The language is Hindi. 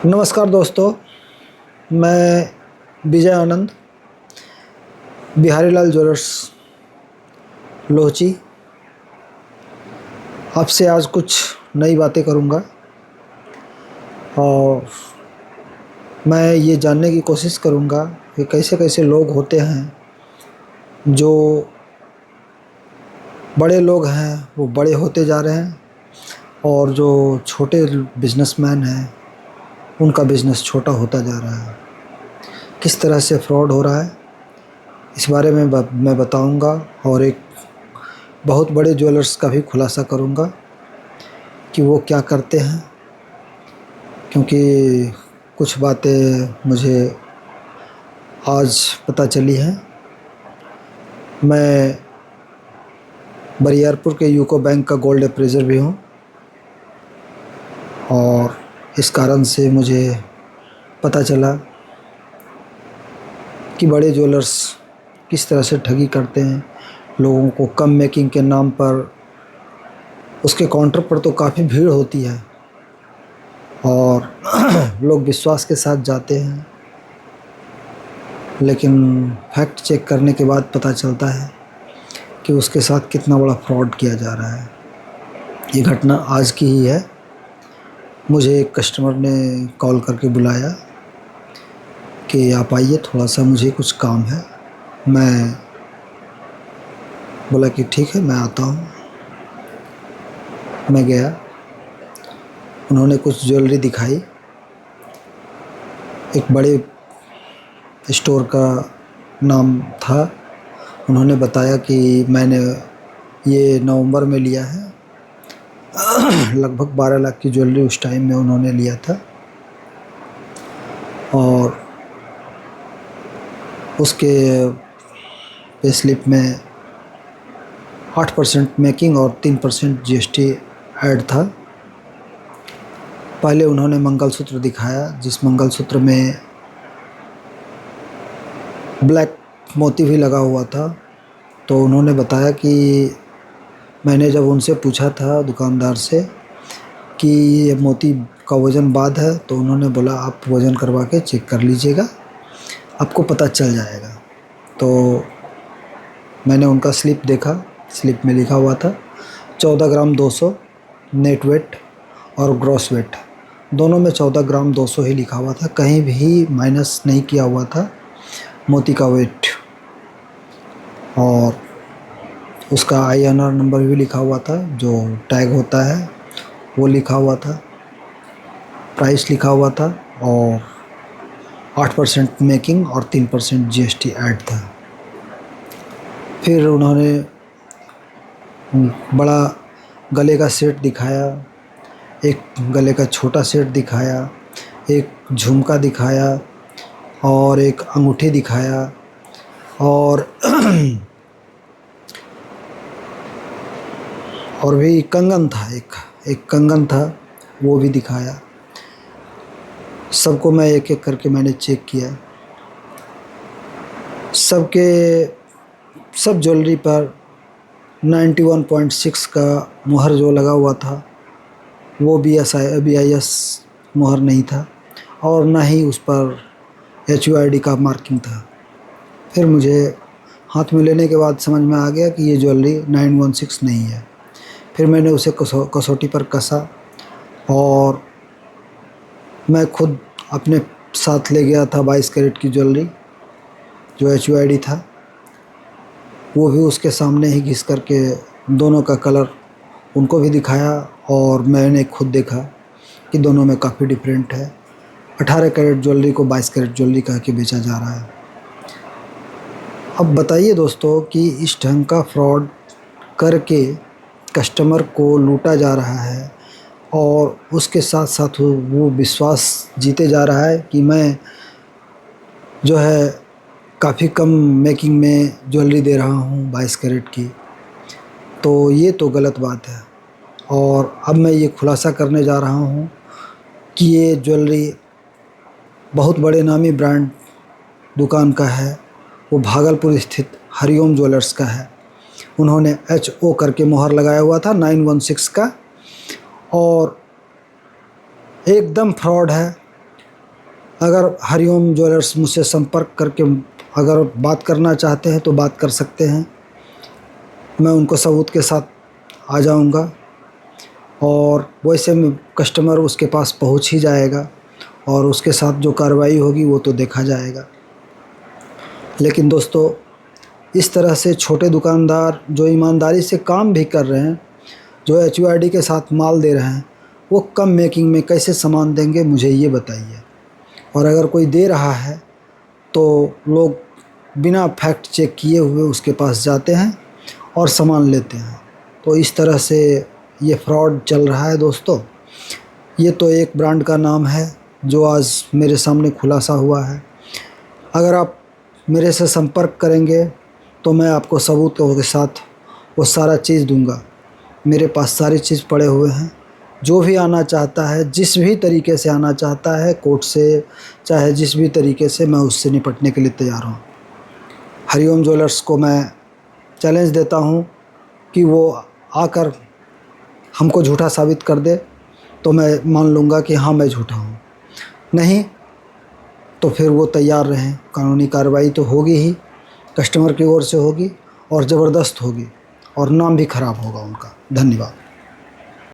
नमस्कार दोस्तों, मैं विजय आनंद बिहारी लाल ज्वेलर्स लोहची आपसे आज कुछ नई बातें करूंगा और मैं ये जानने की कोशिश करूंगा कि कैसे कैसे लोग होते हैं जो बड़े लोग हैं वो बड़े होते जा रहे हैं और जो छोटे बिजनेसमैन हैं उनका बिज़नेस छोटा होता जा रहा है। किस तरह से फ्रॉड हो रहा है इस बारे में मैं बताऊंगा और एक बहुत बड़े ज्वेलर्स का भी खुलासा करूंगा कि वो क्या करते हैं, क्योंकि कुछ बातें मुझे आज पता चली हैं। मैं बरियारपुर के यूको बैंक का गोल्ड अप्रेजर भी हूँ और इस कारण से मुझे पता चला कि बड़े ज्वेलर्स किस तरह से ठगी करते हैं। लोगों को कम मेकिंग के नाम पर उसके काउंटर पर तो काफ़ी भीड़ होती है और लोग विश्वास के साथ जाते हैं, लेकिन फैक्ट चेक करने के बाद पता चलता है कि उसके साथ कितना बड़ा फ्रॉड किया जा रहा है। ये घटना आज की ही है। मुझे एक कस्टमर ने कॉल करके बुलाया कि आप आइए, थोड़ा सा मुझे कुछ काम है। मैं बोला कि ठीक है, मैं आता हूँ। मैं गया, उन्होंने कुछ ज्वेलरी दिखाई। एक बड़े स्टोर का नाम था। उन्होंने बताया कि मैंने ये नवंबर में लिया है। लगभग 12 लाख की ज्वेलरी उस टाइम में उन्होंने लिया था और उसके पे स्लिप में 8% मेकिंग और 3% जीएसटी ऐड था। पहले उन्होंने मंगलसूत्र दिखाया, जिस मंगलसूत्र में ब्लैक मोती भी लगा हुआ था। तो उन्होंने बताया कि मैंने जब उनसे पूछा था दुकानदार से कि ये मोती का वज़न बाद है, तो उन्होंने बोला आप वज़न करवा के चेक कर लीजिएगा, आपको पता चल जाएगा। तो मैंने उनका स्लिप देखा। स्लिप में लिखा हुआ था 14 ग्राम 200 नेट वेट और ग्रॉस वेट, दोनों में 14 ग्राम 200 ही लिखा हुआ था। कहीं भी माइनस नहीं किया हुआ था मोती का वेट, और उसका INR नंबर भी लिखा हुआ था, जो टैग होता है वो लिखा हुआ था, प्राइस लिखा हुआ था और 8% मेकिंग और 3% जीएसटी ऐड था। फिर उन्होंने बड़ा गले का सेट दिखाया, एक गले का छोटा सेट दिखाया, एक झुमका दिखाया और एक अंगूठी दिखाया और और भी कंगन था, एक कंगन था, वो भी दिखाया। सबको मैं एक एक करके मैंने चेक किया। सब ज्वेलरी पर 91.6 का मुहर जो लगा हुआ था वो BIS मुहर नहीं था और ना ही उस पर HUID का मार्किंग था। फिर मुझे हाथ में लेने के बाद समझ में आ गया कि ये ज्वेलरी 916 नहीं है। फिर मैंने उसे कसौटी पर कसा और मैं खुद अपने साथ ले गया था 22 कैरेट की ज्वेलरी जो HUID था, वो भी उसके सामने ही घिस करके दोनों का कलर उनको भी दिखाया और मैंने खुद देखा कि दोनों में काफ़ी डिफरेंट है। 18 कैरेट ज्वेलरी को 22 कैरेट ज्वेलरी कह के बेचा जा रहा है। अब बताइए दोस्तों कि इस ढंग का फ्रॉड करके कस्टमर को लूटा जा रहा है और उसके साथ साथ वो विश्वास जीते जा रहा है कि मैं जो है काफ़ी कम मेकिंग में ज्वेलरी दे रहा हूँ 22 कैरेट की। तो ये तो गलत बात है और अब मैं ये खुलासा करने जा रहा हूँ कि ये ज्वेलरी बहुत बड़े नामी ब्रांड दुकान का है। वो भागलपुर स्थित हरिओम ज्वेलर्स का है। उन्होंने HO करके मुहर लगाया हुआ था 916 का और एकदम फ्रॉड है। अगर हरिओम ज्वेलर्स मुझसे संपर्क करके अगर बात करना चाहते हैं तो बात कर सकते हैं। मैं उनको सबूत के साथ आ जाऊंगा और वैसे में कस्टमर उसके पास पहुंच ही जाएगा और उसके साथ जो कार्रवाई होगी वो तो देखा जाएगा। लेकिन दोस्तों, इस तरह से छोटे दुकानदार जो ईमानदारी से काम भी कर रहे हैं, जो HUID के साथ माल दे रहे हैं, वो कम मेकिंग में कैसे सामान देंगे, मुझे ये बताइए। और अगर कोई दे रहा है तो लोग बिना फैक्ट चेक किए हुए उसके पास जाते हैं और सामान लेते हैं। तो इस तरह से ये फ्रॉड चल रहा है दोस्तों। ये तो एक ब्रांड का नाम है जो आज मेरे सामने खुलासा हुआ है। अगर आप मेरे से संपर्क करेंगे तो मैं आपको सबूतों के साथ वो सारा चीज़ दूंगा। मेरे पास सारी चीज़ पड़े हुए हैं। जो भी आना चाहता है, जिस भी तरीके से आना चाहता है, कोर्ट से चाहे जिस भी तरीके से, मैं उससे निपटने के लिए तैयार हूँ। हरिओम ज्वेलर्स को मैं चैलेंज देता हूँ कि वो आकर हमको झूठा साबित कर दे तो मैं मान लूँगा कि हाँ मैं झूठा हूँ। नहीं तो फिर वो तैयार रहें, कानूनी कार्रवाई तो होगी ही, कस्टमर की ओर से होगी और ज़बरदस्त होगी और नाम भी ख़राब होगा उनका। धन्यवाद।